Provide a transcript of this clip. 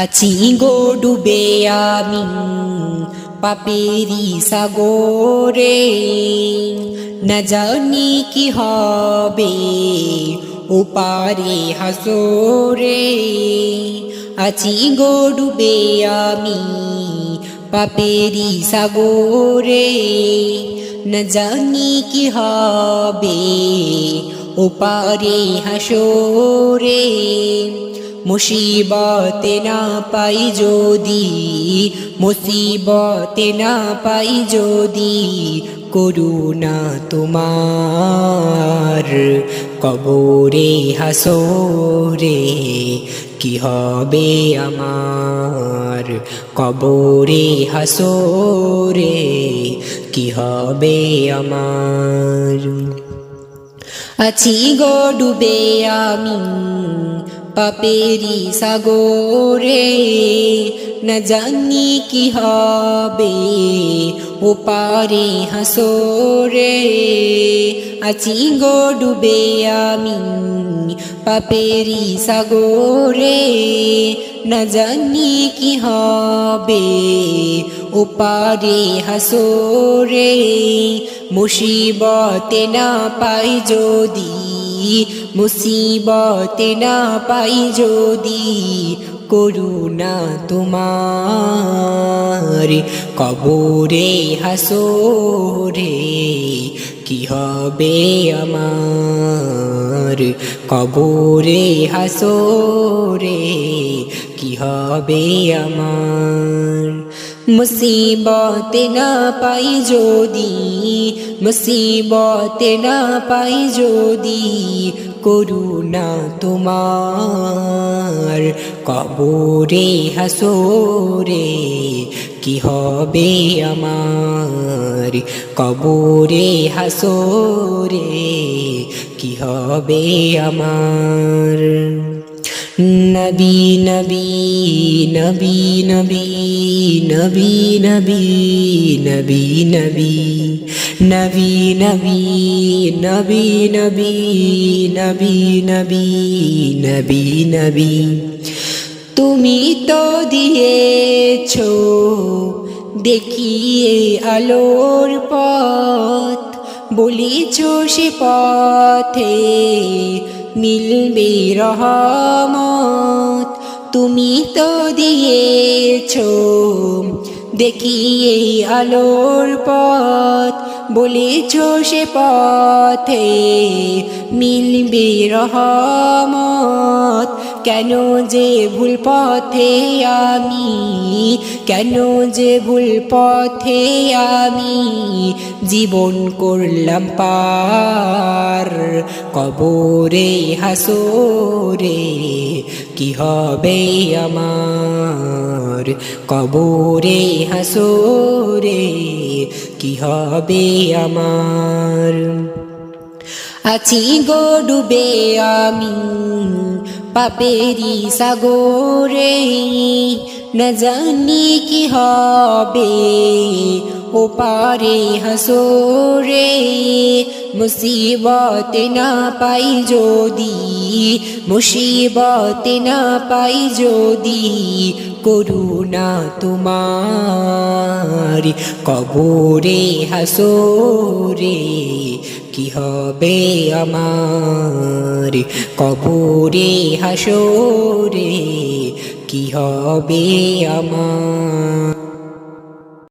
আছি গো ডুবে আমি পাপেরি সাগরে, না জানি কি হবে ওপারে হাসরে। আছি গো ডুবে আমি পাপেরি সাগরে, না জানি কি হবে ওপারে হাসরে। মুসিবতে না পাই যদি, মুসিবতে না পাই যদি, করুণা তোমার কবরে হাসরে। কি হবে আমার কবরে হাসরে, কি হবে আমার। আছি গো ডুবে আমি পাপেরি সাগরে, না জানি কি হবে ওপারে হাসরে। আছি গো ডুবে আমি পাপেরি সাগরে, না জানি কি হবে ওপারে হাসরে। মুসিবতে না পাই যদি, মুসিবতে না পাই যদি, করুণা তোমার কবরে হাসরে। কি হবে আমার কবরে হাসরে, কি হবে আমার। মুসিবতে না পাই যদি, মুসিবতে না পাই যদি, করুণা তোমার কবরে হাসরে। কি হবে আমার কবরে হাসরে, কি হবে আমার। নবী নবী নবী নবী নবী নবী নবী নবী নবী নবী নবী নবী নবী নবী নবী নবী। তুমি তো দিয়েছো দেখিয়ে আলোর পথ, বলেছো সে পথে মিলবে রহমত। তুমি তো দিয়েছো দেখিয়ে আলোর পথ, বলেছো সে পথে মিলবে রহমত। কেন যে ভুল পথে আমি, কেন যে ভুল পথে আমি জীবন করলাম পার কবরে হাসরে। কি হবে আমার কবরে হাসরে, কি হবে আমার। আছি গো ডুবে আমি পাপেরি সাগরে, না জানি কি হবে ওপারে হাসরে। মুসিবতে না পাই যদি, মুসিবতে না পাই যদি, করুণা তোমার কবরে হাসরে। কি হবে আমার কবরে হাসরে, কি হবে আমার।